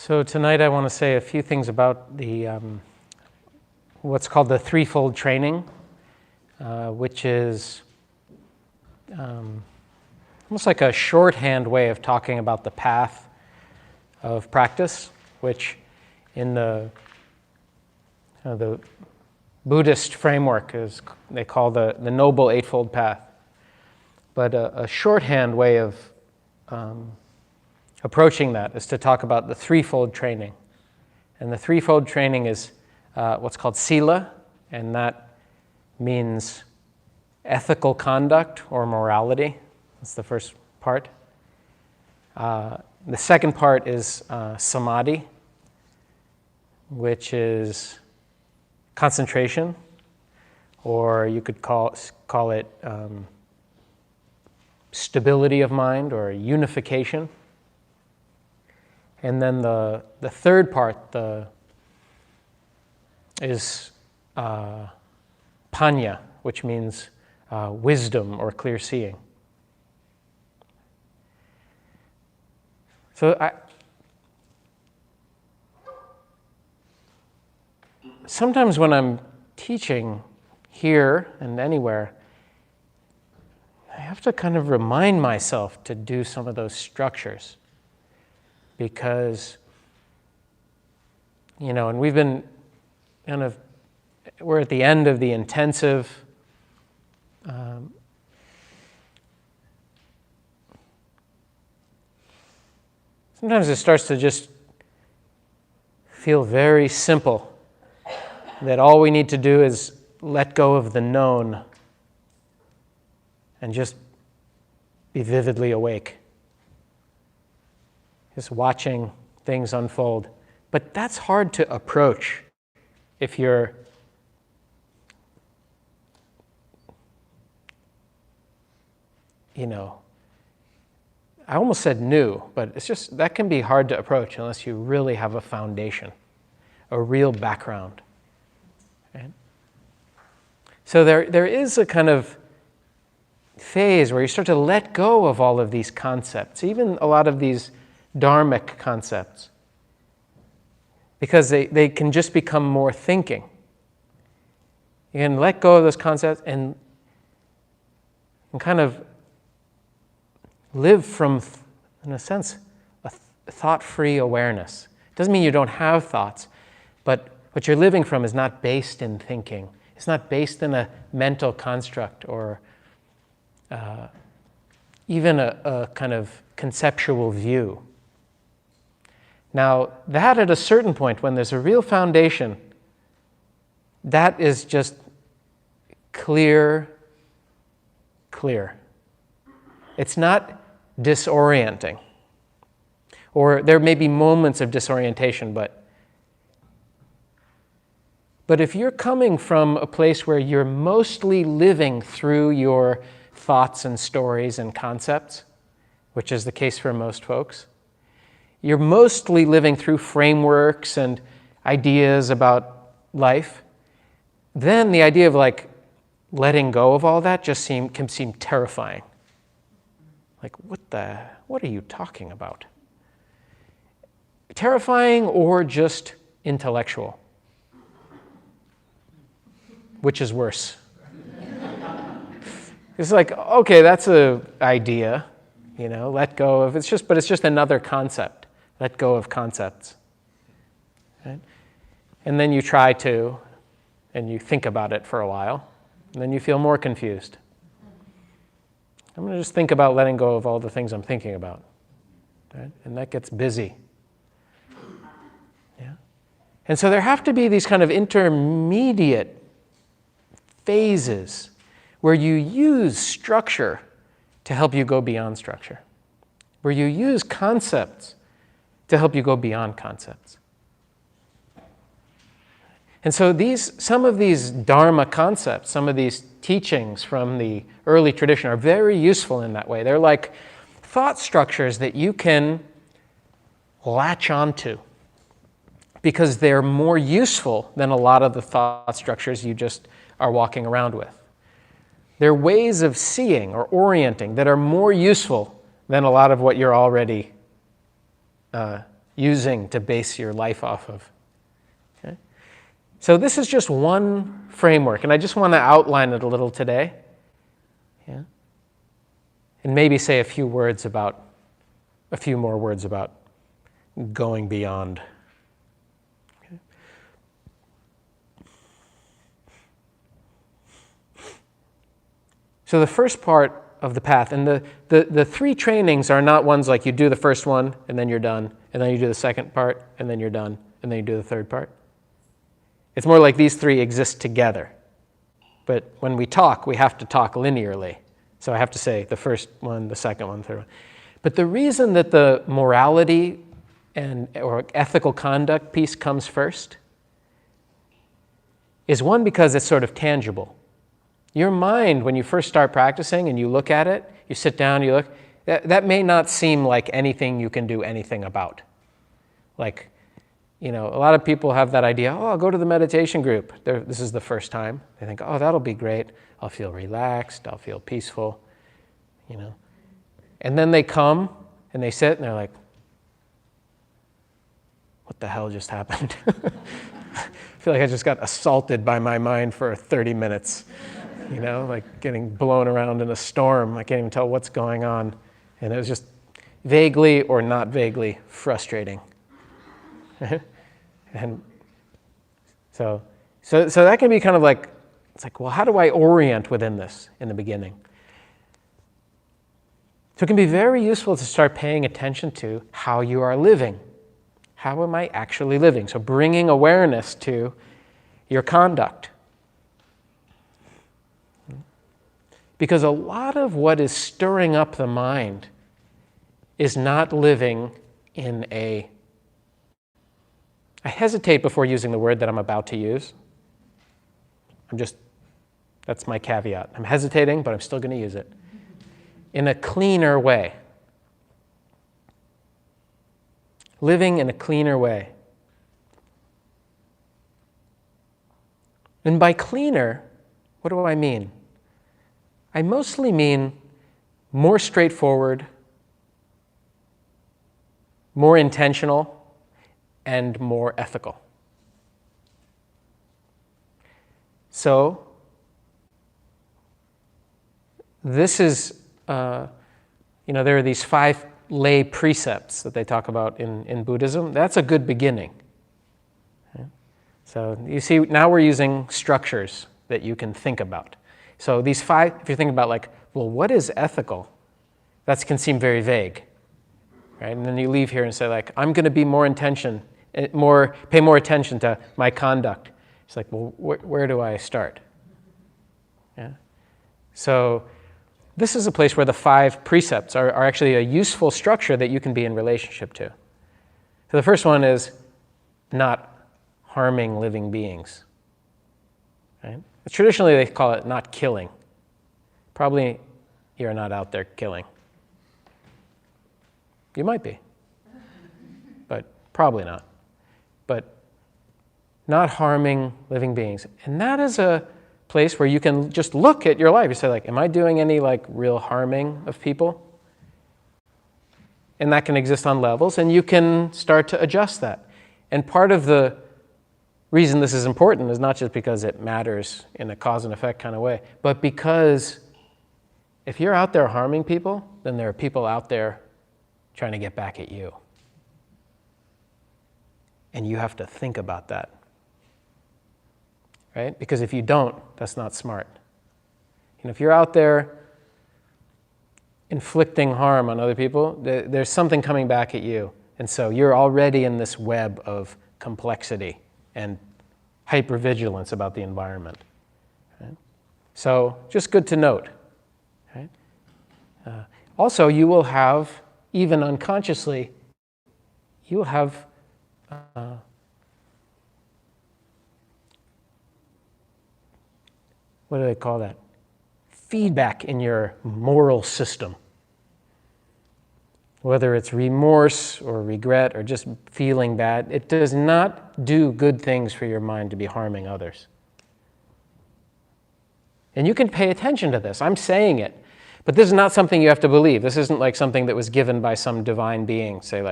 So tonight I want to say a few things about the what's called the Threefold training, which is almost like a shorthand way of talking about the path of practice, which in the Buddhist framework is they call the Noble Eightfold Path. But a shorthand way of approaching that is to talk about the threefold training. And the threefold training is what's called sila, and that means ethical conduct or morality. That's the first part. The second part is samadhi, which is concentration, or you could call it stability of mind or unification. And then the third part is panya, which means wisdom or clear seeing. So sometimes when I'm teaching here and anywhere, I have to kind of remind myself to do some of those structures. Because, and we've been we're at the end of the intensive sometimes it starts to just feel very simple, that all we need to do is let go of the known and just be vividly awake. Just watching things unfold. But that's hard to approach if you're I almost said new, but it's just that can be hard to approach unless you really have a foundation, a real background. Right? So there is a kind of phase where you start to let go of all of these concepts, even a lot of these dharmic concepts, because they can just become more thinking. You can let go of those concepts and kind of live from, in a sense, a thought-free awareness. It doesn't mean you don't have thoughts, but what you're living from is not based in thinking. It's not based in a mental construct or even a kind of conceptual view. Now, that at a certain point, when there's a real foundation, that is just clear. It's not disorienting. Or there may be moments of disorientation, but if you're coming from a place where you're mostly living through your thoughts and stories and concepts, which is the case for most folks, you're mostly living through frameworks and ideas about life, then the idea of letting go of all that just can seem terrifying. Like, what are you talking about? Terrifying or just intellectual? Which is worse? It's like, okay, that's an idea, let go of but it's just another concept. Let go of concepts. Right? And then you try to, and you think about it for a while, and then you feel more confused. I'm going to just think about letting go of all the things I'm thinking about. Right? And that gets busy. Yeah? And so there have to be these kind of intermediate phases where you use structure to help you go beyond structure, where you use concepts to help you go beyond concepts. And so some of these Dharma concepts, some of these teachings from the early tradition are very useful in that way. They're like thought structures that you can latch onto because they're more useful than a lot of the thought structures you just are walking around with. They're ways of seeing or orienting that are more useful than a lot of what you're already using to base your life off of. Okay? So this is just one framework, and I just want to outline it a little today. Yeah? And maybe say a few more words about going beyond. Okay? So the first part of the path, and the three trainings are not ones like you do the first one and then you're done, and then you do the second part and then you're done, and then you do the third part. It's more like these three exist together. But when we talk, we have to talk linearly. So I have to say the first one, the second one, the third one. But the reason that the morality or ethical conduct piece comes first is one, because it's sort of tangible. Your mind, when you first start practicing and you look at it, you sit down, you look, that may not seem like anything you can do anything about. Like, a lot of people have that idea, I'll go to the meditation group. This is the first time. They think, that'll be great. I'll feel relaxed. I'll feel peaceful, And then they come and they sit and they're like, what the hell just happened? I feel like I just got assaulted by my mind for 30 minutes. Like getting blown around in a storm. I can't even tell what's going on. And it was just vaguely or not vaguely frustrating. And so that can be kind of like, it's like, well, how do I orient within this in the beginning? So it can be very useful to start paying attention to how you are living. How am I actually living? So bringing awareness to your conduct. Because a lot of what is stirring up the mind is not living in I hesitate before using the word that I'm about to use. That's my caveat. I'm hesitating, but I'm still going to use it. In a cleaner way. Living in a cleaner way. And by cleaner, what do I mean? I mostly mean more straightforward, more intentional, and more ethical. So, this is, there are these 5 lay precepts that they talk about in Buddhism. That's a good beginning. Okay? So you see, now we're using structures that you can think about. So these 5, if you're thinking about what is ethical? That can seem very vague, right? And then you leave here and say I'm going to be pay more attention to my conduct. It's like, well, where do I start? Yeah. So this is a place where the 5 precepts are actually a useful structure that you can be in relationship to. So the first one is not harming living beings. Right? Traditionally, they call it not killing. Probably you're not out there killing. You might be, but probably not. But not harming living beings. And that is a place where you can just look at your life. You say, am I doing any real harming of people? And that can exist on levels, and you can start to adjust that. And part of the reason this is important is not just because it matters in a cause and effect kind of way, but because if you're out there harming people, then there are people out there trying to get back at you. And you have to think about that. Right? Because if you don't, that's not smart. If you're out there inflicting harm on other people, there's something coming back at you. And so you're already in this web of complexity and hypervigilance about the environment. Right? So just good to note. Right? Also, you will have, even unconsciously, you will have what do they call that? Feedback in your moral system. Whether it's remorse or regret or just feeling bad, it does not do good things for your mind to be harming others. And you can pay attention to this. I'm saying it. But this is not something you have to believe. This isn't like something that was given by some divine being. Say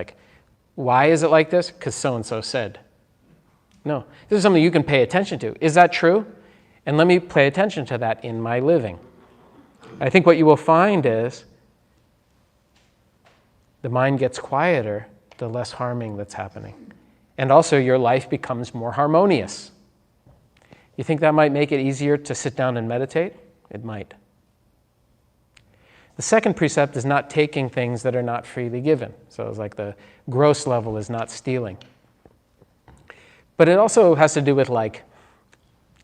Why is it like this? Because so-and-so said. No, this is something you can pay attention to. Is that true? And let me pay attention to that in my living. I think what you will find is the mind gets quieter, the less harming that's happening. And also your life becomes more harmonious. You think that might make it easier to sit down and meditate? It might. The second precept is not taking things that are not freely given. So it's like the gross level is not stealing. But it also has to do with like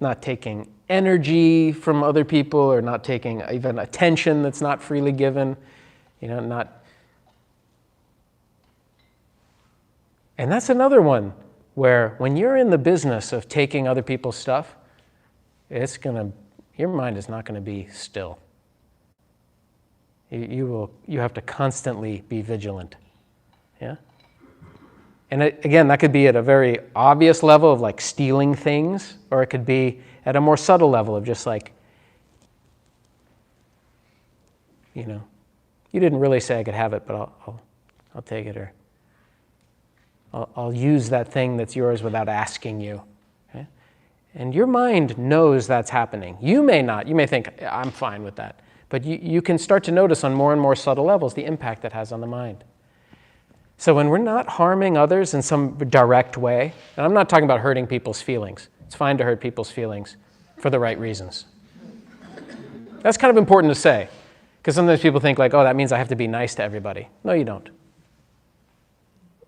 not taking energy from other people or not taking even attention that's not freely given, not. And that's another one where when you're in the business of taking other people's stuff, your mind is not going to be still. You have to constantly be vigilant. Yeah? And again, that could be at a very obvious level of like stealing things, or it could be at a more subtle level of just like, you didn't really say I could have it, but I'll take it, or I'll use that thing that's yours without asking you. Okay? And your mind knows that's happening. You may not. You may think, I'm fine with that. But you can start to notice on more and more subtle levels the impact that has on the mind. So when we're not harming others in some direct way, and I'm not talking about hurting people's feelings. It's fine to hurt people's feelings for the right reasons. That's kind of important to say, because sometimes people think like, oh, that means I have to be nice to everybody. No, you don't.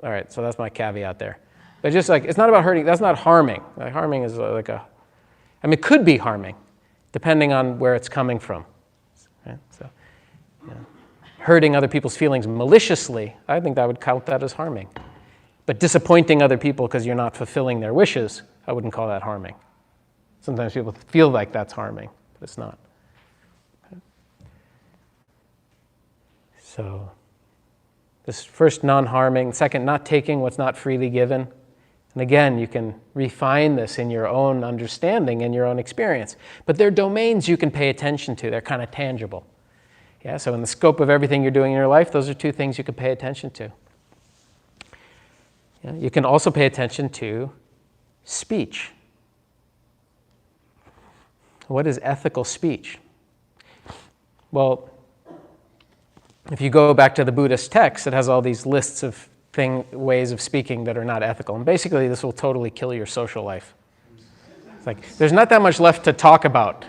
All right, so that's my caveat there. But just like, it's not about hurting, that's not harming. Like, harming is it could be harming, depending on where it's coming from. Right? So, hurting other people's feelings maliciously, I think that would count that as harming. But disappointing other people because you're not fulfilling their wishes, I wouldn't call that harming. Sometimes people feel like that's harming, but it's not. Okay. So, this first, non-harming. Second, not taking what's not freely given. And again, you can refine this in your own understanding and your own experience. But they're domains you can pay attention to. They're kind of tangible. Yeah, so in the scope of everything you're doing in your life, those are two things you can pay attention to. Yeah, you can also pay attention to speech. What is ethical speech? Well, if you go back to the Buddhist text, it has all these lists of ways of speaking that are not ethical. And basically, this will totally kill your social life. It's like, there's not that much left to talk about,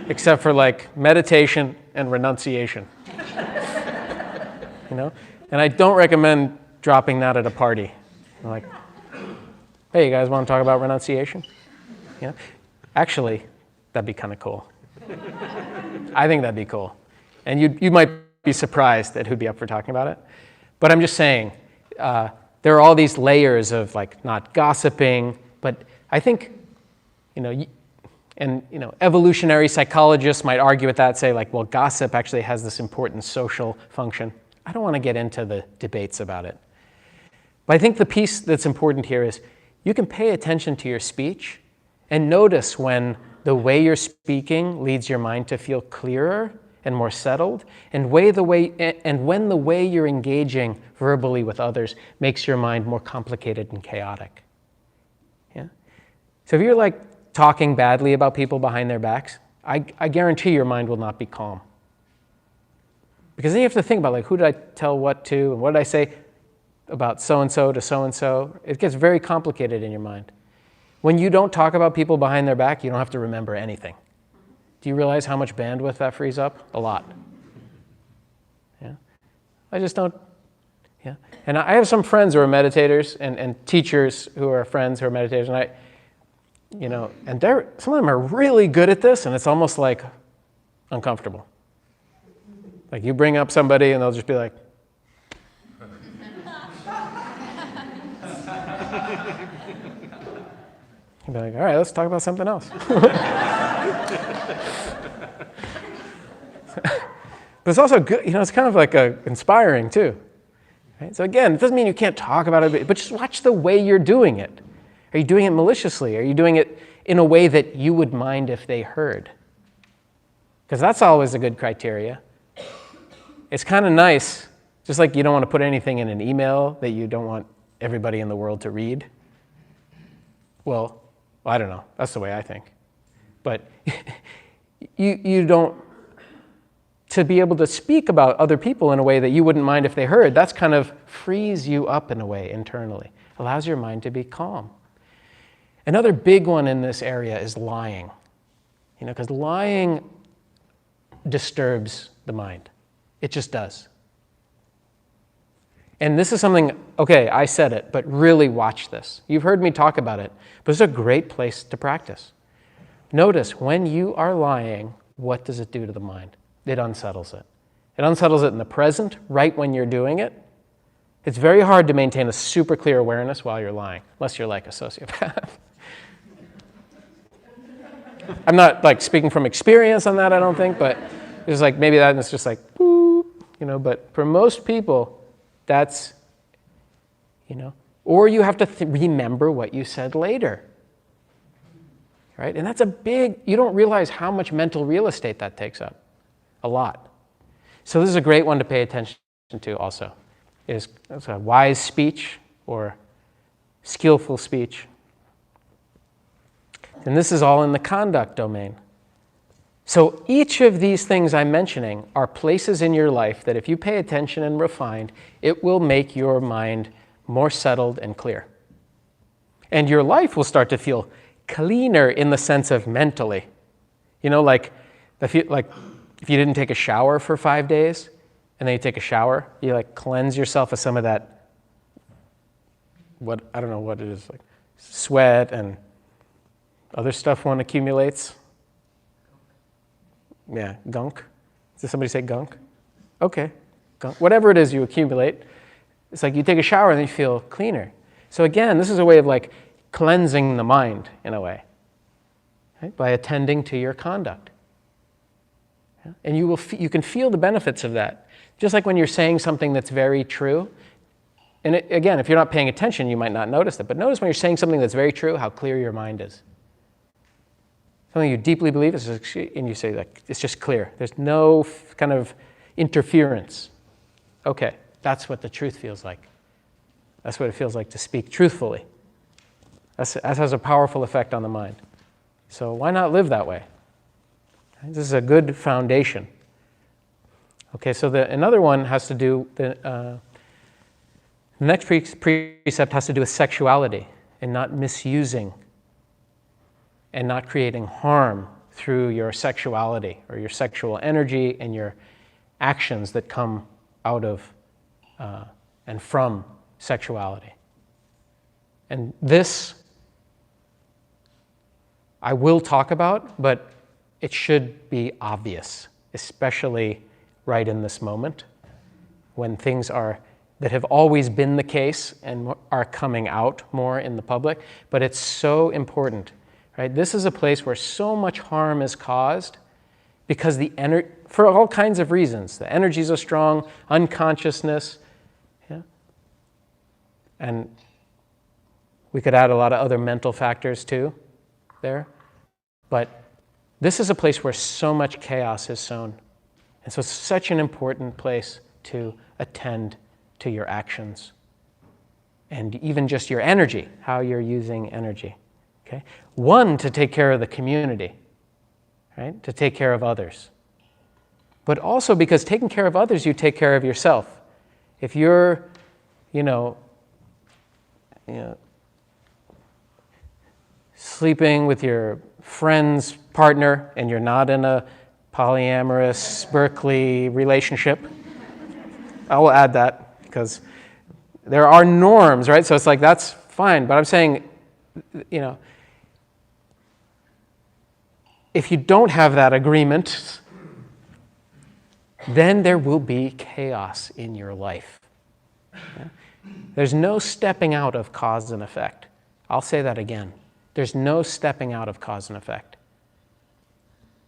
except for like meditation and renunciation. And I don't recommend dropping that at a party. Like, hey, you guys want to talk about renunciation? Actually, that'd be kind of cool. I think that'd be cool. And you might be surprised at who'd be up for talking about it. But I'm just saying, there are all these layers of like not gossiping, but I think, evolutionary psychologists might argue with that, say like, well, gossip actually has this important social function. I don't want to get into the debates about it. But I think the piece that's important here is you can pay attention to your speech and notice when the way you're speaking leads your mind to feel clearer and more settled, and when the way you're engaging verbally with others makes your mind more complicated and chaotic. Yeah? So if you're like talking badly about people behind their backs, I guarantee your mind will not be calm. Because then you have to think about like, who did I tell what to, and what did I say about so-and-so to so-and-so? It gets very complicated in your mind. When you don't talk about people behind their back, you don't have to remember anything. Do you realize how much bandwidth that frees up? A lot. Yeah. I just don't. Yeah. And I have some friends who are meditators and teachers who are friends who are meditators, and some of them are really good at this, and it's almost like uncomfortable. Like you bring up somebody and they'll just be like, you'll be like, all right, let's talk about something else. But it's also good, it's kind of like inspiring too. Right? So again, it doesn't mean you can't talk about it, but just watch the way you're doing it. Are you doing it maliciously? Are you doing it in a way that you would mind if they heard? Because that's always a good criteria. It's kind of nice Just like you don't want to put anything in an email that you don't want everybody in the world to read. Well, I don't know. That's the way I think. But you don't, to be able to speak about other people in a way that you wouldn't mind if they heard, that's kind of frees you up in a way internally. Allows your mind to be calm. Another big one in this area is lying. Because lying disturbs the mind. It just does. And this is something, okay, I said it, but really watch this. You've heard me talk about it, but it's a great place to practice. Notice when you are lying, what does it do to the mind? It unsettles it. It unsettles it in the present, right when you're doing it. It's very hard to maintain a super clear awareness while you're lying, unless you're like a sociopath. I'm not like speaking from experience on that, I don't think, but it's like maybe that is just like, boop, but for most people, that's, or you have to remember what you said later, right? And that's you don't realize how much mental real estate that takes up, a lot. So this is a great one to pay attention to also, is a wise speech or skillful speech. And this is all in the conduct domain. So each of these things I'm mentioning are places in your life that if you pay attention and refined, it will make your mind more settled and clear. And your life will start to feel cleaner in the sense of mentally. Like if you didn't take a shower for 5 days, and then you take a shower, you like cleanse yourself of some of that, I don't know what it is, like sweat and other stuff one accumulates. Yeah, gunk. Did somebody say gunk? Okay, gunk. Whatever it is you accumulate, it's like you take a shower and then you feel cleaner. So again, this is a way of like cleansing the mind in a way, right? By attending to your conduct. Yeah? And you can feel the benefits of that. Just like when you're saying something that's very true, and again, if you're not paying attention, you might not notice it, but notice when you're saying something that's very true, how clear your mind is. Something you deeply believe, and you say, like, it's just clear. There's no kind of interference. Okay, that's what the truth feels like. That's what it feels like to speak truthfully. That has a powerful effect on the mind. So why not live that way? This is a good foundation. Okay, so another one has to do, the next precept has to do with sexuality and not misusing and not creating harm through your sexuality or your sexual energy and your actions that come out of and from sexuality. And this I will talk about, but it should be obvious, especially right in this moment when things that have always been the case and are coming out more in the public, but it's so important. Right? This is a place where so much harm is caused because for all kinds of reasons. The energies are strong, unconsciousness, yeah? And we could add a lot of other mental factors too there. But this is a place where so much chaos is sown. And so it's such an important place to attend to your actions and even just your energy, how you're using energy. Okay? One, to take care of the community, right? To take care of others. But also because taking care of others, you take care of yourself. If you're, sleeping with your friend's partner and you're not in a polyamorous Berkeley relationship, I will add that because there are norms, right? So it's like, that's fine. But I'm saying, if you don't have that agreement, then there will be chaos in your life. Yeah? There's no stepping out of cause and effect. I'll say that again. There's no stepping out of cause and effect.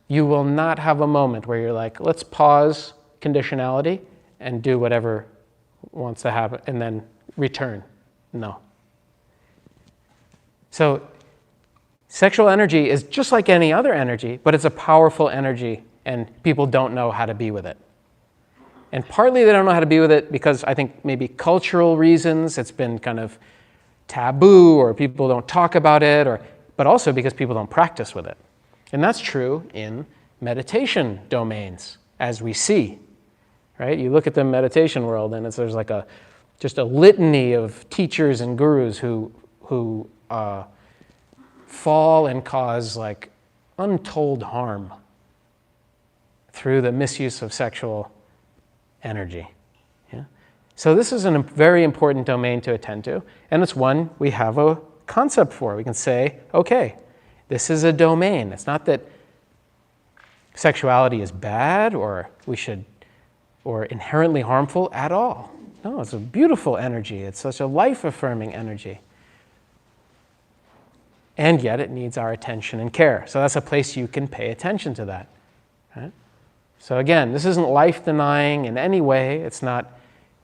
You will not have a moment where you're like, let's pause conditionality and do whatever wants to happen and then return. No. So sexual energy is just like any other energy, but it's a powerful energy and people don't know how to be with it. And partly they don't know how to be with it because I think maybe cultural reasons, it's been kind of taboo or people don't talk about it, but also because people don't practice with it. And that's true in meditation domains, as we see, right? You look at the meditation world and there's like just a litany of teachers and gurus who fall and cause like untold harm through the misuse of sexual energy. Yeah? So this is a very important domain to attend to, and it's one we have a concept for. We can say, okay, this is a domain. It's not that sexuality is bad or inherently harmful at all. No, it's a beautiful energy. It's such a life-affirming energy. And yet it needs our attention and care. So that's a place you can pay attention to that. Right? So again, this isn't life-denying in any way. It's not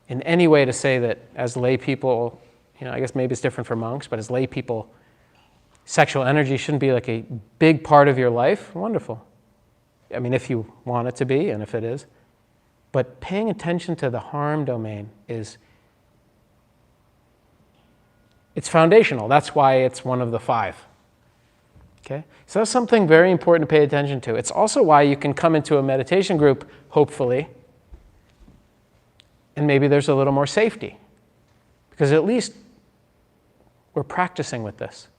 in any way to say that as lay people, I guess maybe it's different for monks, but as lay people, sexual energy shouldn't be like a big part of your life. Wonderful. I mean, if you want it to be, and if it is. But paying attention to the harm domain it's foundational. That's why it's one of the 5. Okay? So that's something very important to pay attention to. It's also why you can come into a meditation group, hopefully, and maybe there's a little more safety. Because at least we're practicing with this.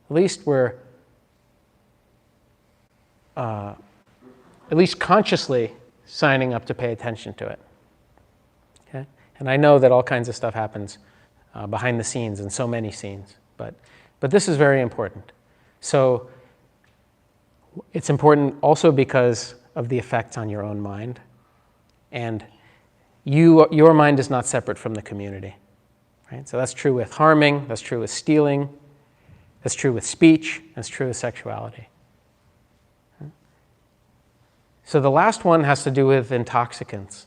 At least we're at least consciously signing up to pay attention to it. Okay? And I know that all kinds of stuff happens behind the scenes in so many scenes, but this is very important. So it's important also because of the effects on your own mind, and your mind is not separate from the community. Right? So that's true with harming, that's true with stealing, that's true with speech, that's true with sexuality. So the last one has to do with intoxicants.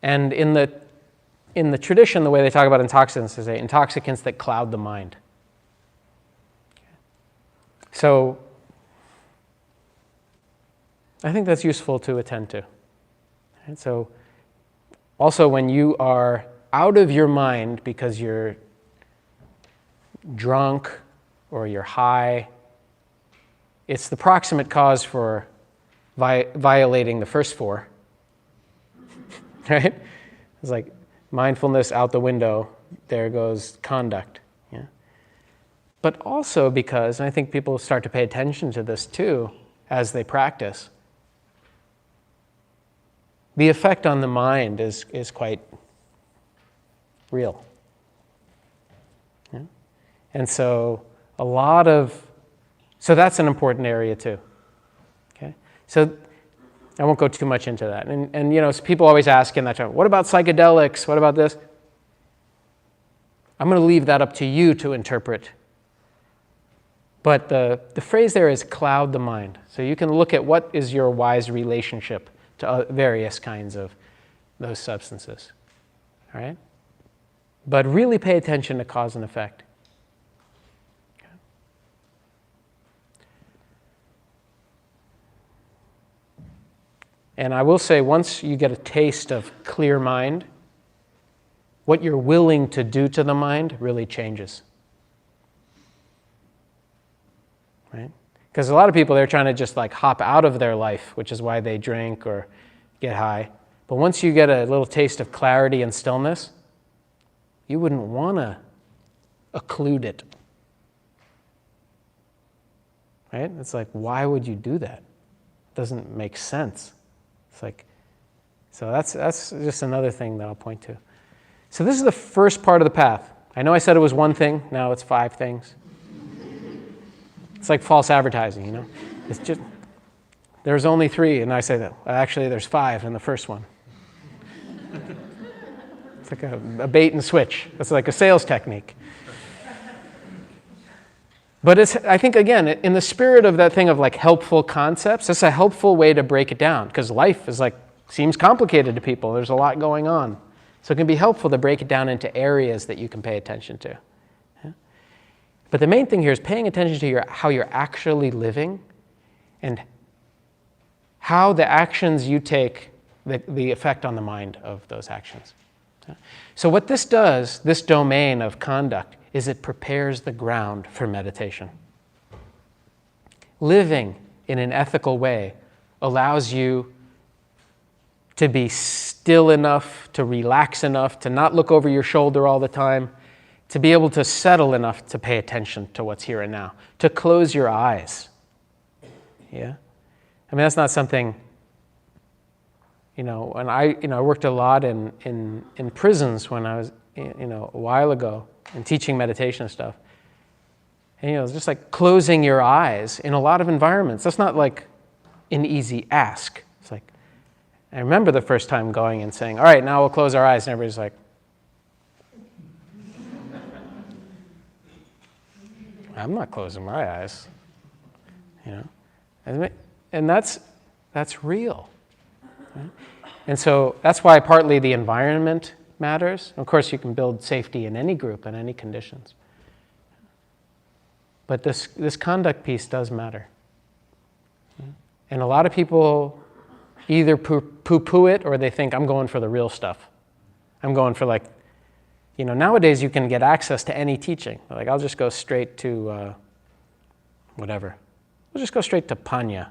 And in the tradition, the way they talk about intoxicants is intoxicants that cloud the mind. So I think that's useful to attend to. And so also when you are out of your mind because you're drunk or you're high, it's the proximate cause for violating the first 4. Right? It's like mindfulness out the window, there goes conduct. Yeah? But also because, and I think people start to pay attention to this too as they practice, the effect on the mind is quite real. Yeah? And so so that's an important area too. Okay? So I won't go too much into that. And so people always ask in that time, what about psychedelics? What about this? I'm going to leave that up to you to interpret. But the phrase there is cloud the mind. So you can look at what is your wise relationship to various kinds of those substances. All right? But really pay attention to cause and effect. And I will say, once you get a taste of clear mind, what you're willing to do to the mind really changes. Right? Because a lot of people, they're trying to just like hop out of their life, which is why they drink or get high. But once you get a little taste of clarity and stillness, you wouldn't want to occlude it. Right? It's like, why would you do that? It doesn't make sense. It's like, so that's just another thing that I'll point to. So this is the first part of the path. I know I said it was one thing, now it's 5 things. It's like false advertising, It's just, there's only 3, and I say that. Actually, there's 5 in the first one. It's like a bait and switch. It's like a sales technique. But I think, again, in the spirit of that thing of like helpful concepts, it's a helpful way to break it down, because life is seems complicated to people. There's a lot going on. So it can be helpful to break it down into areas that you can pay attention to. Yeah? But the main thing here is paying attention to how you're actually living and how the actions you take the effect on the mind of those actions. So what this does, this domain of conduct, is it prepares the ground for meditation. Living in an ethical way allows you to be still enough, to relax enough, to not look over your shoulder all the time, to be able to settle enough to pay attention to what's here and now, to close your eyes. Yeah? I mean, that's not something, when I worked a lot in prisons when I was, a while ago, and teaching meditation and stuff. And, it's just like closing your eyes in a lot of environments. That's not like an easy ask. It's like, I remember the first time going and saying, all right, now we'll close our eyes. And everybody's like, I'm not closing my eyes. And that's real. Right? And so that's why partly the environment matters. Of course, you can build safety in any group, in any conditions. But this conduct piece does matter. And a lot of people either poo-poo it or they think, I'm going for the real stuff. I'm going for nowadays you can get access to any teaching. Like, I'll just go straight to whatever. We'll just go straight to Panya.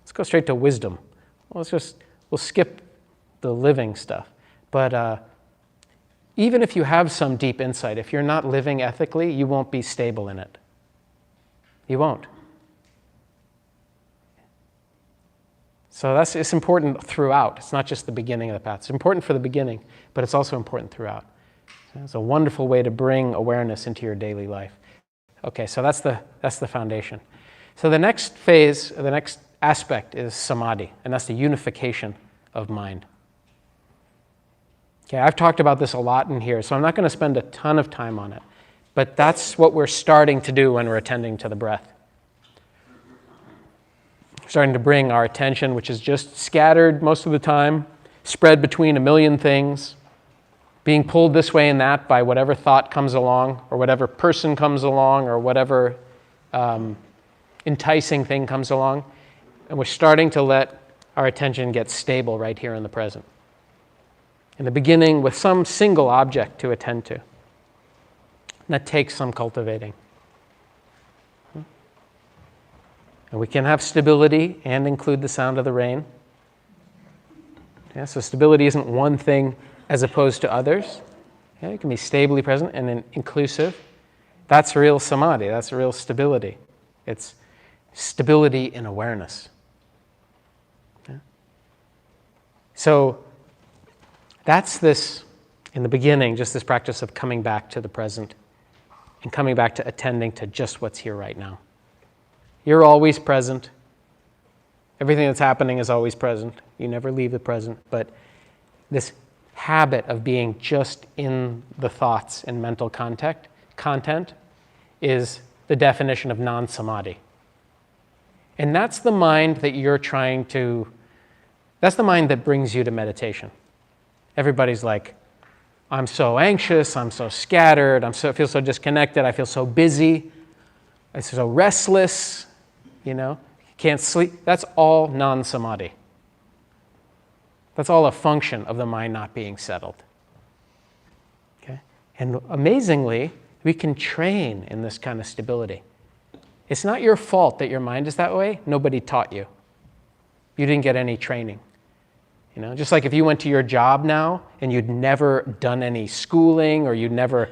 Let's go straight to wisdom. We'll skip the living stuff. But even if you have some deep insight, if you're not living ethically, you won't be stable in it. You won't. So it's important throughout. It's not just the beginning of the path. It's important for the beginning, but it's also important throughout. It's a wonderful way to bring awareness into your daily life. Okay, so that's the foundation. So the next phase, the next aspect is samadhi, and that's the unification of mind. Okay, I've talked about this a lot in here, so I'm not going to spend a ton of time on it. But that's what we're starting to do when we're attending to the breath. Starting to bring our attention, which is just scattered most of the time, spread between a million things, being pulled this way and that by whatever thought comes along, or whatever person comes along, or whatever enticing thing comes along. And we're starting to let our attention get stable right here in the present. In the beginning, with some single object to attend to. And that takes some cultivating. And we can have stability and include the sound of the rain. Yeah, so stability isn't one thing as opposed to others. Yeah, it can be stably present and inclusive. That's real samadhi. That's real stability. It's stability in awareness. Yeah. So that's this, in the beginning, just this practice of coming back to the present and coming back to attending to just what's here right now. You're always present. Everything that's happening is always present. You never leave the present. But this habit of being just in the thoughts and mental content is the definition of non-samadhi. And that's the mind that that's the mind that brings you to meditation. Everybody's like, I'm so anxious, I'm so scattered, I feel so disconnected, I feel so busy, I'm so restless, can't sleep. That's all non-samadhi. That's all a function of the mind not being settled. Okay? And amazingly, we can train in this kind of stability. It's not your fault that your mind is that way. Nobody taught you. You didn't get any training. Just like if you went to your job now and you'd never done any schooling or you'd never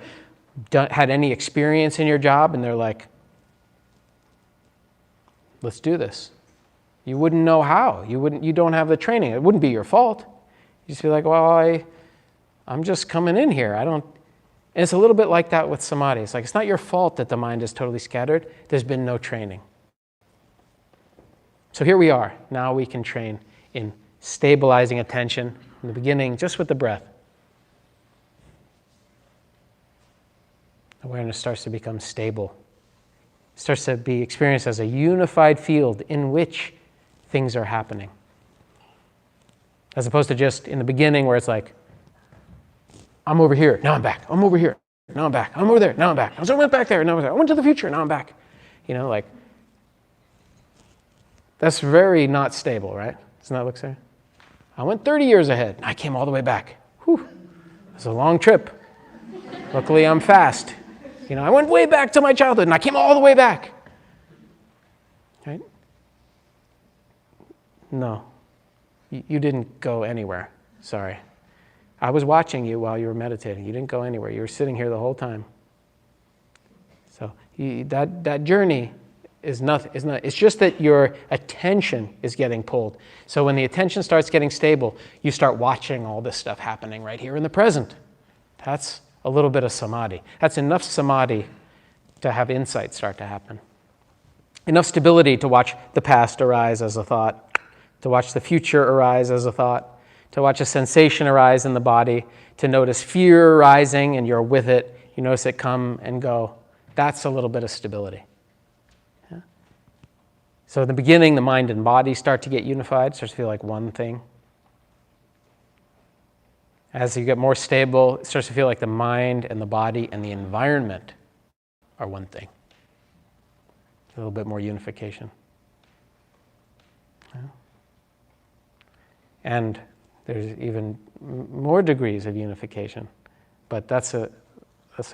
had any experience in your job and they're like, let's do this. You wouldn't know how. You don't have the training. It wouldn't be your fault. You just be like, well, I'm just coming in here. And it's a little bit like that with samadhi. It's like, it's not your fault that the mind is totally scattered. There's been no training. So here we are. Now we can train in stabilizing attention in the beginning, just with the breath. Awareness starts to become stable. It starts to be experienced as a unified field in which things are happening. As opposed to just in the beginning where it's like, I'm over here, now I'm back. I'm over here, now I'm back. I'm over there, now I'm back. I went back there, now I'm back. I went to the future, now I'm back. That's very not stable, right? Doesn't that look so? I went 30 years ahead, and I came all the way back. Whew, it was a long trip. Luckily, I'm fast. I went way back to my childhood, and I came all the way back. Right? No, you didn't go anywhere. Sorry. I was watching you while you were meditating. You didn't go anywhere. You were sitting here the whole time. So that journey is nothing. It's just that your attention is getting pulled. So when the attention starts getting stable, you start watching all this stuff happening right here in the present. That's a little bit of samadhi. That's enough samadhi to have insight start to happen. Enough stability to watch the past arise as a thought, to watch the future arise as a thought, to watch a sensation arise in the body, to notice fear arising and you're with it. You notice it come and go. That's a little bit of stability. Yeah? So in the beginning, the mind and body start to get unified, starts to feel like one thing. As you get more stable, it starts to feel like the mind and the body and the environment are one thing. A little bit more unification. Yeah. And there's even more degrees of unification, but that's a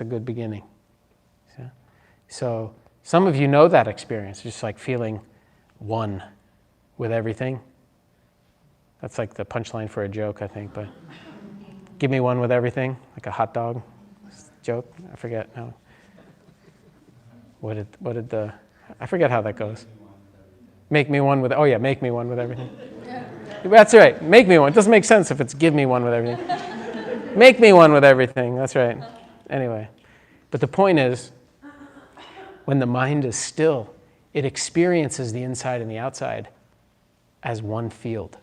good beginning. Yeah? So some of you know that experience, just like feeling one with everything. That's like the punchline for a joke, I think, but give me one with everything, like a hot dog joke. I forget now. I forget how that goes. Make me one with everything. That's right, make me one. It doesn't make sense if it's give me one with everything. Make me one with everything, that's right. Anyway, but the point is, when the mind is still, it experiences the inside and the outside as one field.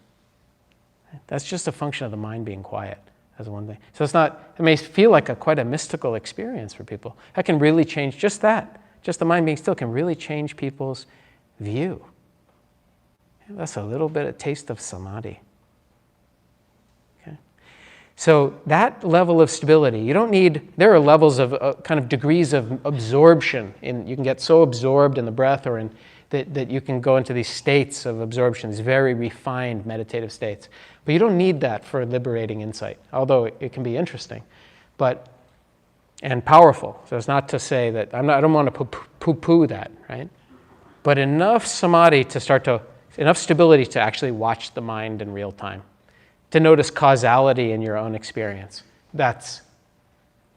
That's just a function of the mind being quiet as one thing. So it may feel like quite a mystical experience for people. That can really change just that. Just the mind being still can really change people's view. That's a little bit of taste of samadhi. Okay? So that level of stability, there are levels of kind of degrees of absorption. You can get so absorbed in the breath or that you can go into these states of absorption, these very refined meditative states. But you don't need that for liberating insight, although it can be interesting and powerful. So it's not to say that, I don't want to poo-poo that, right? But enough samadhi enough stability to actually watch the mind in real time, to notice causality in your own experience. That's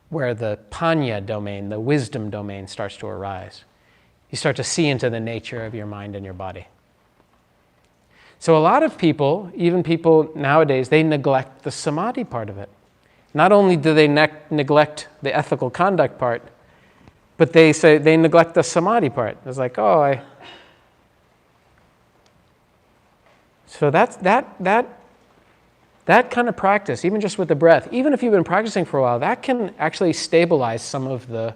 where the panya domain, the wisdom domain, starts to arise. You start to see into the nature of your mind and your body. So a lot of people, even people nowadays, they neglect the samadhi part of it. Not only do they neglect the ethical conduct part, but they say they neglect the samadhi part. It's like, So that kind of practice, even just with the breath, even if you've been practicing for a while, that can actually stabilize some of the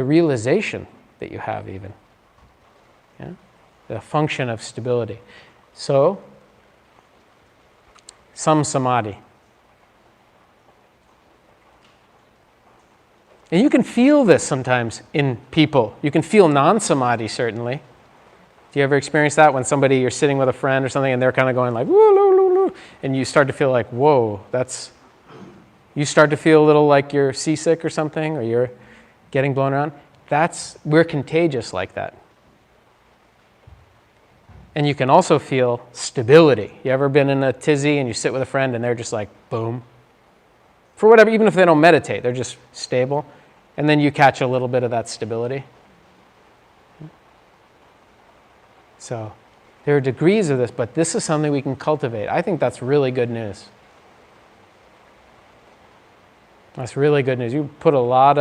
realization that you have even. Yeah? The function of stability. So, some samadhi. And you can feel this sometimes in people. You can feel non-samadhi, certainly. Do you ever experience that when you're sitting with a friend or something and they're kind of going like, woo, loo, loo, loo, and you start to feel like, whoa, you start to feel a little like you're seasick or something, or you're getting blown around? We're contagious like that. And you can also feel stability. You ever been in a tizzy and you sit with a friend and they're just like, boom? For whatever, even if they don't meditate, they're just stable. And then you catch a little bit of that stability. So there are degrees of this, but this is something we can cultivate. I think that's really good news. That's really good news. You could put a lot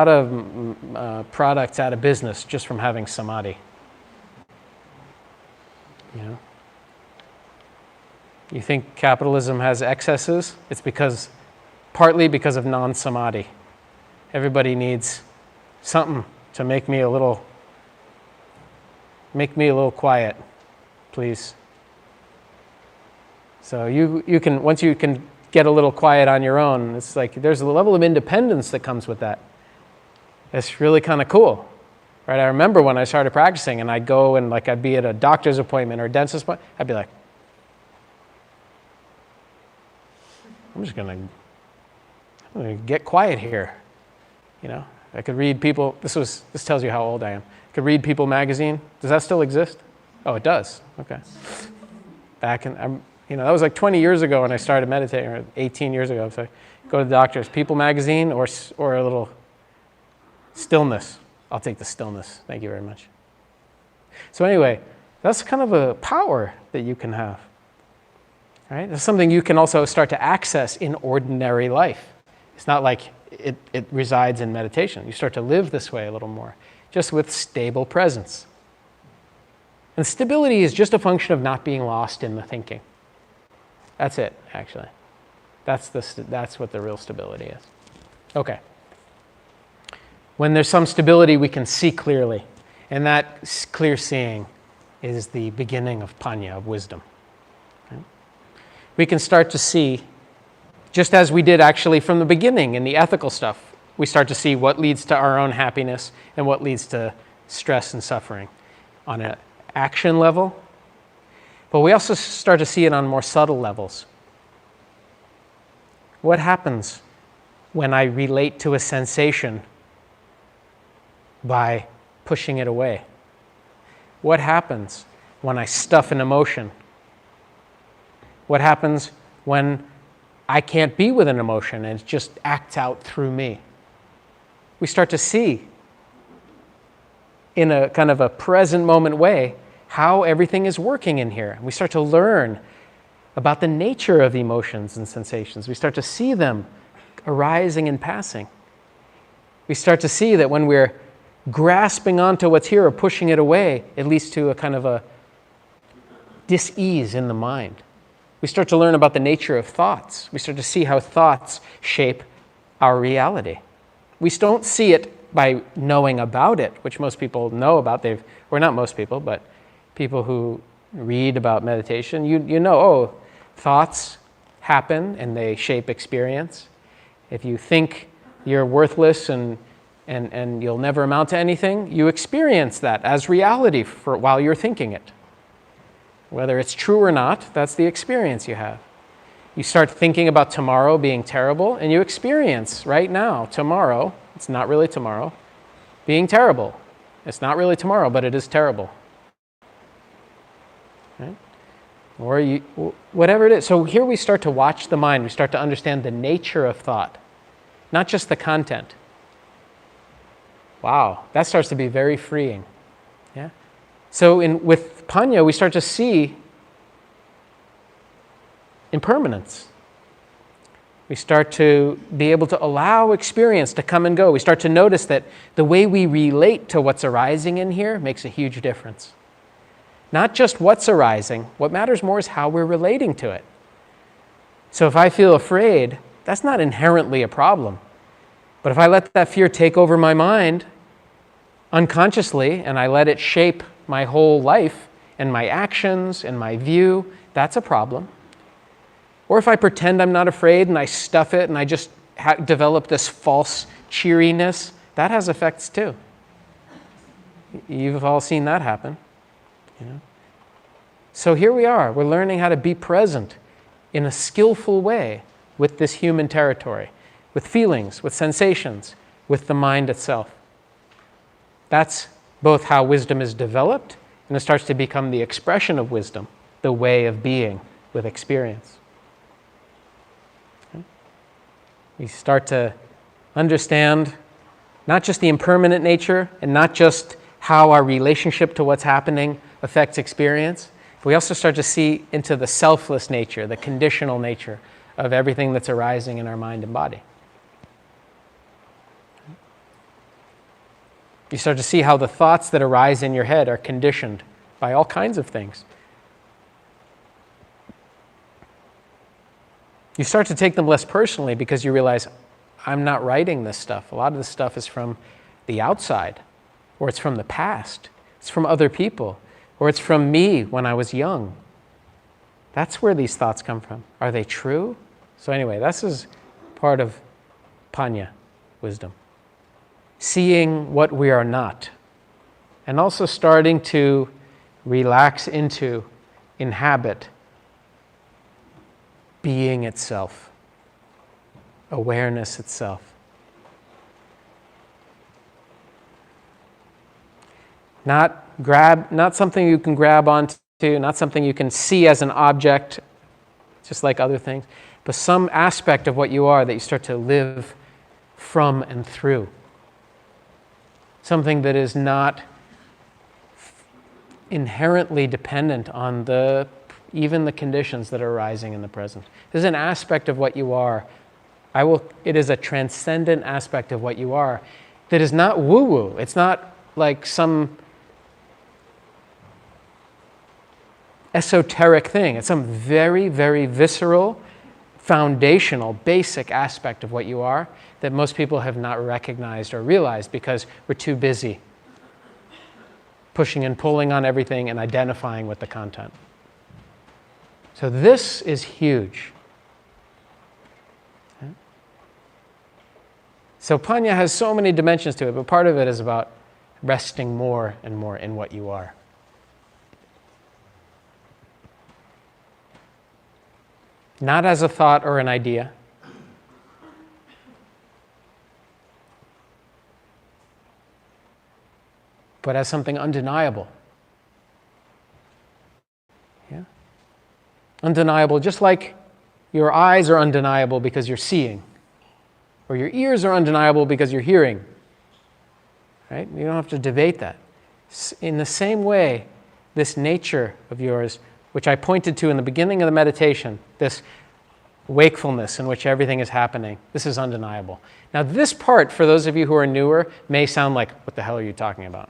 of products out of business just from having samadhi. You think capitalism has excesses? It's partly because of non-samadhi. Everybody needs something to make me a little quiet, please. So you can, once you can get a little quiet on your own, it's like there's a level of independence that comes with that. It's really kind of cool. right? I remember when I started practicing and I'd go and like I'd be at a doctor's appointment or a dentist's appointment, I'd be like, I'm gonna get quiet here. You know, I could read People, this tells you how old I am. I could read People magazine. Does that still exist? Oh, it does. Okay. Back in, that was like 20 years ago when I started meditating, or 18 years ago. So go to the doctor's, People magazine or a little stillness. I'll take the stillness. Thank you very much. So anyway, that's kind of a power that you can have. Right? That's something you can also start to access in ordinary life. It's not like it resides in meditation. You start to live this way a little more, just with stable presence. And stability is just a function of not being lost in the thinking. That's it, actually. That's what the real stability is. Okay. When there's some stability, we can see clearly. And that clear seeing is the beginning of panya, of wisdom. Okay? We can start to see, just as we did actually from the beginning in the ethical stuff, we start to see what leads to our own happiness and what leads to stress and suffering on an action level. But we also start to see it on more subtle levels. What happens when I relate to a sensation by pushing it away? What happens when I stuff an emotion? What happens when I can't be with an emotion and it just acts out through me? We start to see in a kind of a present moment way how everything is working in here. We start to learn about the nature of emotions and sensations. We start to see them arising and passing. We start to see that when we're grasping onto what's here or pushing it away, it leads to a kind of a dis-ease in the mind. We start to learn about the nature of thoughts. We start to see how thoughts shape our reality. We don't see it by knowing about it, which most people know about. Or not most people, but people who read about meditation, you know, oh, thoughts happen and they shape experience. If you think you're worthless and you'll never amount to anything, you experience that as reality while you're thinking it. Whether it's true or not, that's the experience you have. You start thinking about tomorrow being terrible, and you experience right now, tomorrow, it's not really tomorrow, being terrible. It's not really tomorrow, but it is terrible. Right? Or whatever it is. So here we start to watch the mind. We start to understand the nature of thought, not just the content. Wow, that starts to be very freeing. Yeah. So with panya, we start to see impermanence. We start to be able to allow experience to come and go. We start to notice that the way we relate to what's arising in here makes a huge difference. Not just what's arising, what matters more is how we're relating to it. So if I feel afraid, that's not inherently a problem. But if I let that fear take over my mind unconsciously and I let it shape my whole life and my actions and my view, that's a problem. Or if I pretend I'm not afraid and I stuff it and I just develop this false cheeriness, that has effects too. You've all seen that happen. You know? So here we are. We're learning how to be present in a skillful way with this human territory, with feelings, with sensations, with the mind itself. That's both how wisdom is developed, and it starts to become the expression of wisdom, the way of being with experience. Okay? We start to understand not just the impermanent nature and not just how our relationship to what's happening affects experience, but we also start to see into the selfless nature, the conditional nature of everything that's arising in our mind and body. You start to see how the thoughts that arise in your head are conditioned by all kinds of things. You start to take them less personally because you realize, I'm not writing this stuff. A lot of this stuff is from the outside, or it's from the past. It's from other people, or it's from me when I was young. That's where these thoughts come from. Are they true? So anyway, this is part of panya, wisdom. Seeing what we are not and also starting to relax into, inhabit being itself, awareness itself. Not something you can grab onto, not something you can see as an object, just like other things, but some aspect of what you are that you start to live from and through. Something that is not inherently dependent on even the conditions that are arising in the present. This is an aspect of what you are. It is a transcendent aspect of what you are that is not woo-woo. It's not like some esoteric thing. It's some very, very visceral, foundational, basic aspect of what you are that most people have not recognized or realized because we're too busy pushing and pulling on everything and identifying with the content. So this is huge. Okay? So Panya has so many dimensions to it, but part of it is about resting more and more in what you are. Not as a thought or an idea, but as something undeniable. Yeah? Undeniable, just like your eyes are undeniable because you're seeing, or your ears are undeniable because you're hearing. Right? You don't have to debate that. In the same way, this nature of yours, which I pointed to in the beginning of the meditation, this wakefulness in which everything is happening, this is undeniable. Now this part, for those of you who are newer, may sound like, what the hell are you talking about?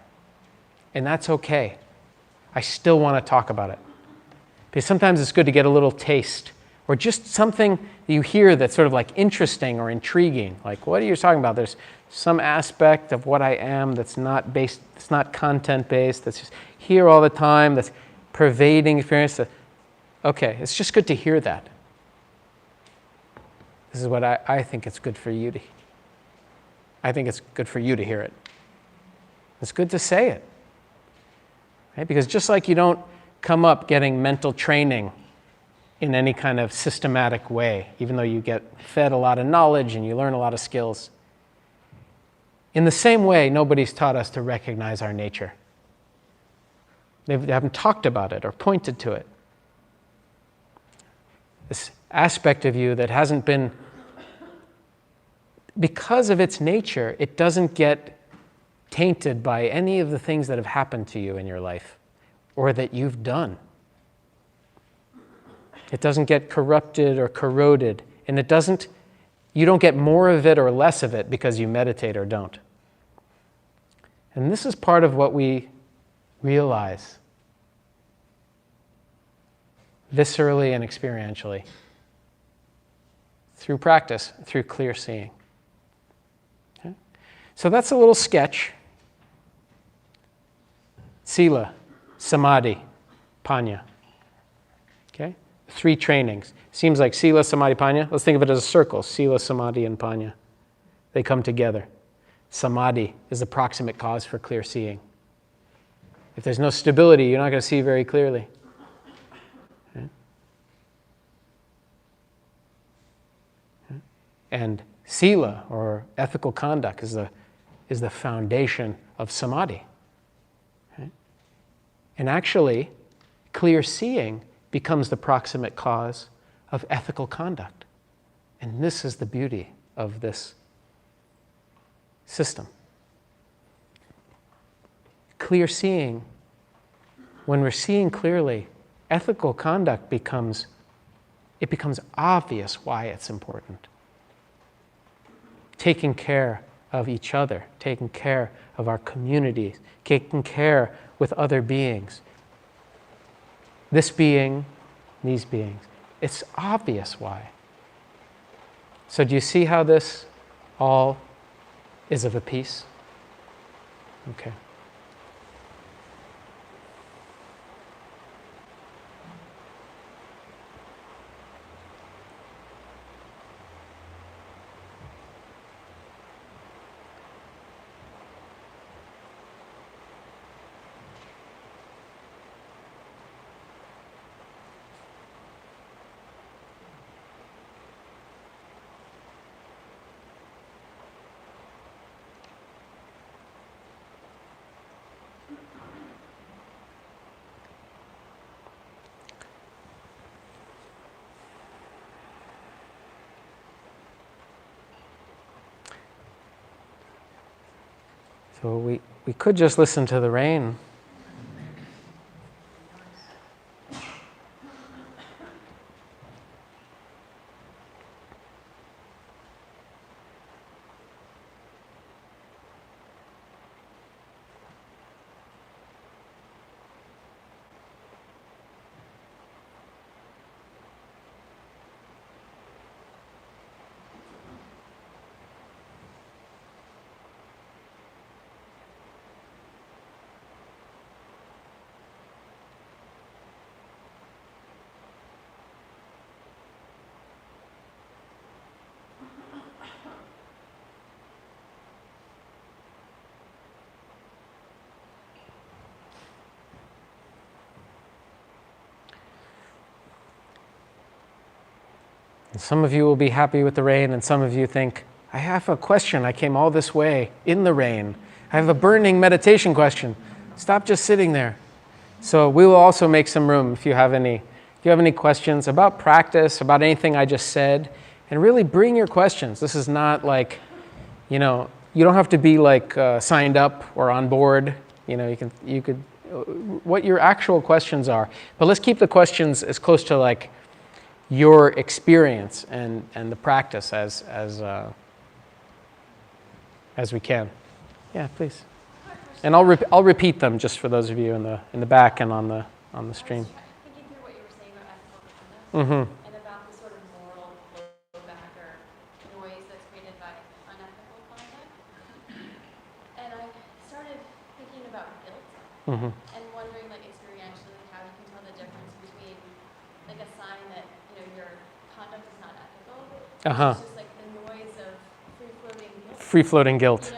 And that's okay. I still want to talk about it. Because sometimes it's good to get a little taste, or just something you hear that's sort of like interesting or intriguing. Like, what are you talking about? There's some aspect of what I am that's not based, it's not content-based, that's just here all the time, that's pervading experience. Okay, it's just good to hear that. This is what I think it's good for you to. I think it's good for you to hear it. It's good to say it. Right? Because just like you don't come up getting mental training in any kind of systematic way, even though you get fed a lot of knowledge and you learn a lot of skills, in the same way, nobody's taught us to recognize our nature. They haven't talked about it or pointed to it. This aspect of you that hasn't been, because of its nature, it doesn't get tainted by any of the things that have happened to you in your life or that you've done. It doesn't get corrupted or corroded, and you don't get more of it or less of it because you meditate or don't. And this is part of what we realize viscerally and experientially through practice, through clear seeing. Okay? So that's a little sketch. Sila, Samadhi, Panya. Okay? 3 trainings. Seems like Sila, Samadhi, Panya. Let's think of it as a circle. Sila, Samadhi, and Panya. They come together. Samadhi is the proximate cause for clear seeing. If there's no stability, you're not going to see very clearly. Okay? Okay? And Sila, or ethical conduct, is the foundation of Samadhi. Okay? And actually, clear seeing becomes the proximate cause of ethical conduct. And this is the beauty of this system. Clear seeing, when we're seeing clearly, ethical conduct becomes obvious why it's important. Taking care of each other, taking care of our communities, taking care with other beings. This being, these beings. It's obvious why. So do you see how this all is of a piece? Okay. So we could just listen to the rain. Some of you will be happy with the rain, and some of you think, I have a question. I came all this way in the rain. I have a burning meditation question. Stop just sitting there. So we will also make some room if you have any questions about practice, about anything I just said, and really bring your questions. This is not like, you don't have to be like signed up or on board. You could, what your actual questions are. But let's keep the questions as close to like your experience and the practice as we can. Yeah, please. And I'll repeat them just for those of you in the back and on the stream. Thinking through what you were saying about ethical conduct and about the sort of moral blowback or noise that's created by unethical conduct. And I started thinking about guilt and wondering, like, experientially, how you can tell the difference between like a sign that your conduct is not ethical. It's just like the noise of free-floating guilt. Free-floating guilt.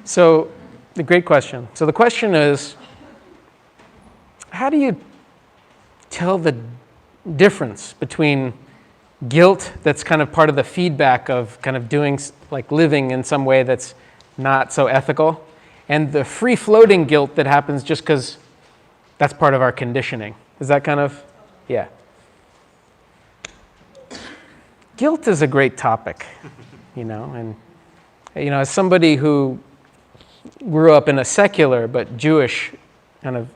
So, the great question. So the question is, how do you tell the difference between guilt that's kind of part of the feedback of kind of doing, like living in some way that's not so ethical, and the free-floating guilt that happens just because that's part of our conditioning? Is that kind of, yeah. Guilt is a great topic, and as somebody who grew up in a secular but Jewish kind of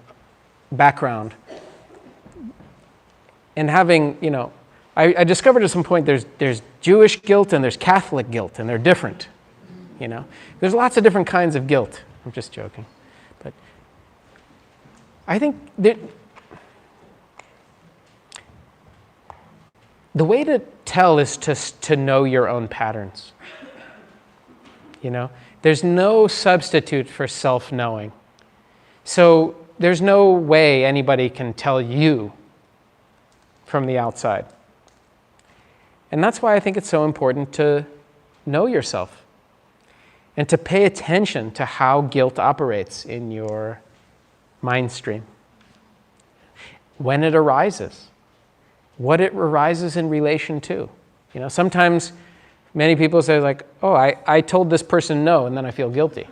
background, and having, I discovered at some point there's Jewish guilt and there's Catholic guilt, and they're different. There's lots of different kinds of guilt. I'm just joking, but I think that the way to tell is to know your own patterns. There's no substitute for self-knowing. So there's no way anybody can tell you from the outside. And that's why I think it's so important to know yourself and to pay attention to how guilt operates in your mind stream. When it arises, what it arises in relation to. Sometimes many people say like, oh, I told this person no, and then I feel guilty.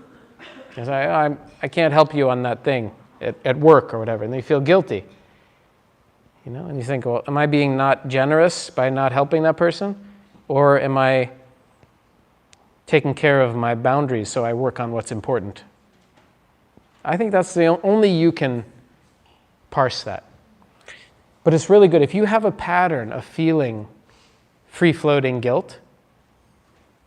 Because I can't help you on that thing at work or whatever, and they feel guilty. And you think, well, am I being not generous by not helping that person? Or am I taking care of my boundaries so I work on what's important? I think that's only you can parse that. But it's really good. If you have a pattern of feeling free-floating guilt,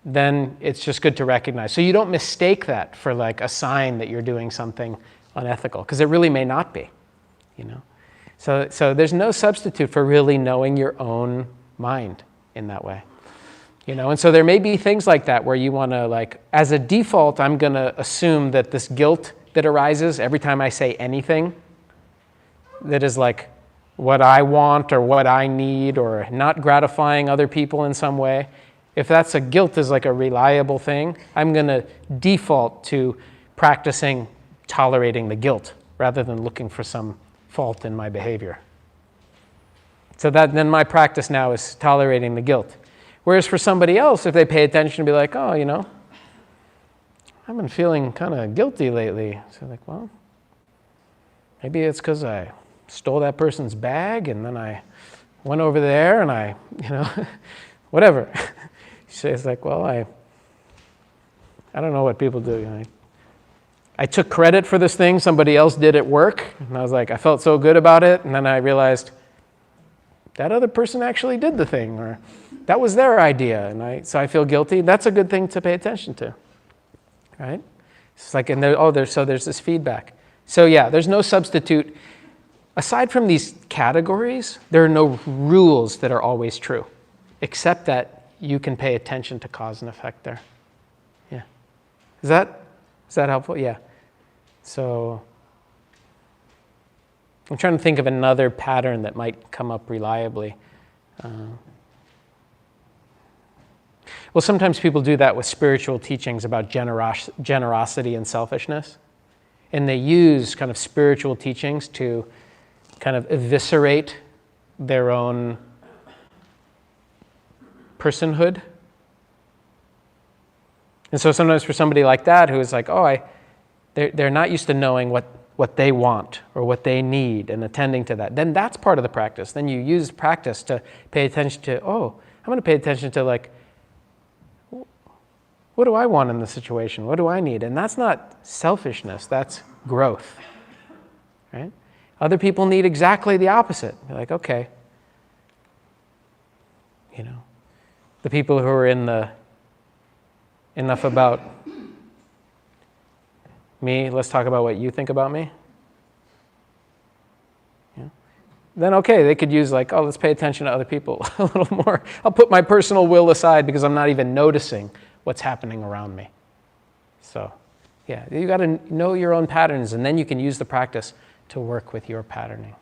then it's just good to recognize. So you don't mistake that for like a sign that you're doing something unethical, because it really may not be, So there's no substitute for really knowing your own mind in that way, And so there may be things like that where you want to like, as a default, I'm going to assume that this guilt that arises every time I say anything that is like what I want or what I need or not gratifying other people in some way, if that's a guilt is like a reliable thing, I'm going to default to practicing tolerating the guilt rather than looking for some fault in my behavior. So then my practice now is tolerating the guilt. Whereas for somebody else, if they pay attention, be like, oh, I've been feeling kind of guilty lately. So like, well, maybe it's because I stole that person's bag and then I went over there and I, whatever. So it's like, well, I don't know what people do. I took credit for this thing somebody else did at work, and I was like, I felt so good about it, and then I realized that other person actually did the thing, or that was their idea, and so I feel guilty. That's a good thing to pay attention to, right? It's like, there's this feedback. So yeah, there's no substitute. Aside from these categories, there are no rules that are always true, except that you can pay attention to cause and effect there. Yeah. Is that helpful? Yeah. So I'm trying to think of another pattern that might come up reliably. Well, sometimes people do that with spiritual teachings about generosity and selfishness. And they use kind of spiritual teachings to kind of eviscerate their own personhood. And so sometimes for somebody like that who is like, they're not used to knowing what they want or what they need and attending to that, then that's part of the practice. Then you use practice to pay attention to, I'm going to pay attention to, like, what do I want in the situation? What do I need? And that's not selfishness, that's growth, right? Other people need exactly the opposite. You're like, okay, the people who are in the enough about me, let's talk about what you think about me. Then okay, they could use like, let's pay attention to other people a little more. I'll put my personal will aside because I'm not even noticing what's happening around me. So yeah, you got to know your own patterns, and then you can use the practice to work with your patterning.